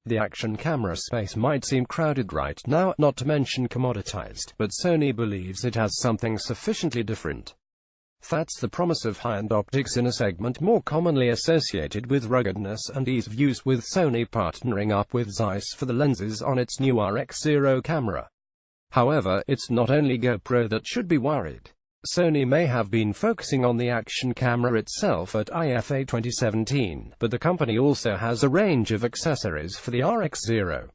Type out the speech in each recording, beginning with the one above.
The action camera space might seem crowded right now, not to mention commoditized, but Sony believes it has something sufficiently different. That's the promise of high-end optics in a segment more commonly associated with ruggedness and ease of use, with Sony partnering up with Zeiss for the lenses on its new rx0 camera. However, it's not only GoPro that should be worried. Sony may have been focusing on the action camera itself at IFA 2017, but the company also has a range of accessories for the rx0.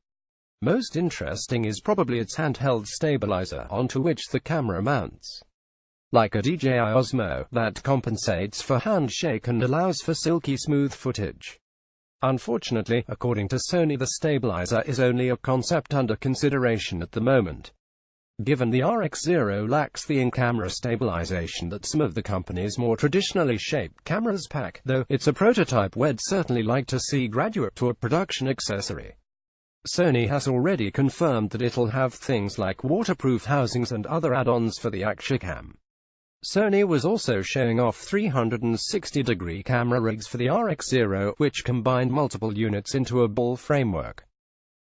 Most interesting is probably its handheld stabilizer, onto which the camera mounts. Like a DJI Osmo, that compensates for handshake and allows for silky smooth footage. Unfortunately, according to Sony, the stabilizer is only a concept under consideration at the moment. Given the rx0 lacks the in-camera stabilization that some of the company's more traditionally shaped cameras pack, though it's a prototype we'd certainly like to see graduate to a production accessory. Sony has already confirmed that it'll have things like waterproof housings and other add-ons for the ActionCam. Sony was also showing off 360-degree camera rigs for the rx0, which combined multiple units into a ball framework.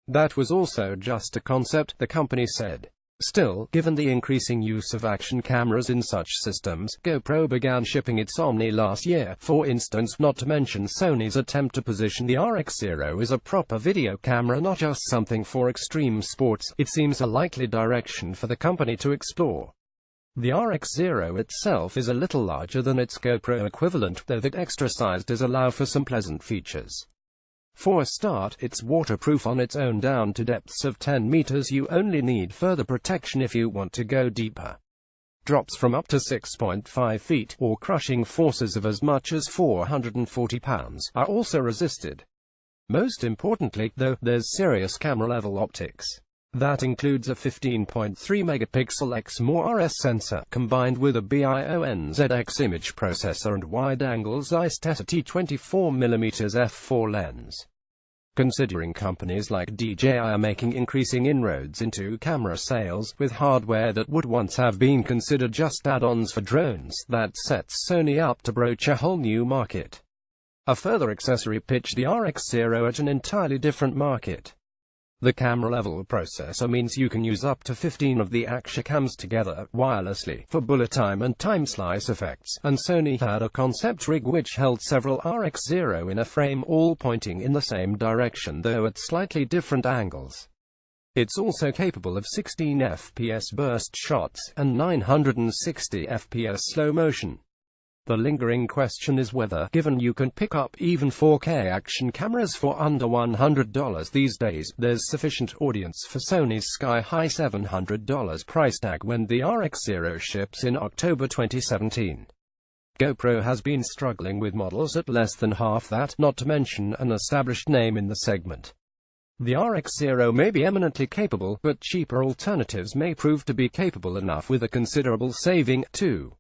That was also just a concept, the company said. Still, given the increasing use of action cameras in such systems, GoPro began shipping its Omni last year, for instance, not to mention Sony's attempt to position the rx0 as a proper video camera, not just something for extreme sports. It seems a likely direction for the company to explore. The rx0 itself is a little larger than its GoPro equivalent, though that extra size does allow for some pleasant features. For a start, it's waterproof on its own down to depths of 10 meters. You only need further protection if you want to go deeper. Drops from up to 6.5 feet, or crushing forces of as much as 440 pounds, are also resisted. Most importantly, though, there's serious camera-level optics. That includes a 15.3 megapixel X-MORS sensor, combined with a BIONZX image processor and wide-angle Zeiss T24mm f4 lens. Considering companies like DJI are making increasing inroads into camera sales, with hardware that would once have been considered just add-ons for drones, that sets Sony up to broach a whole new market. A further accessory pitched the rx0 at an entirely different market. The camera-level processor means you can use up to 15 of the ActionCams together, wirelessly, for bullet time and time slice effects, and Sony had a concept rig which held several rx0 in a frame, all pointing in the same direction though at slightly different angles. It's also capable of 16 fps burst shots, and 960 fps slow motion. The lingering question is whether, given you can pick up even 4K action cameras for under $100 these days, there's sufficient audience for Sony's sky-high $700 price tag when the rx0 ships in October 2017. GoPro has been struggling with models at less than half that, not to mention an established name in the segment. The rx0 may be eminently capable, but cheaper alternatives may prove to be capable enough with a considerable saving, too.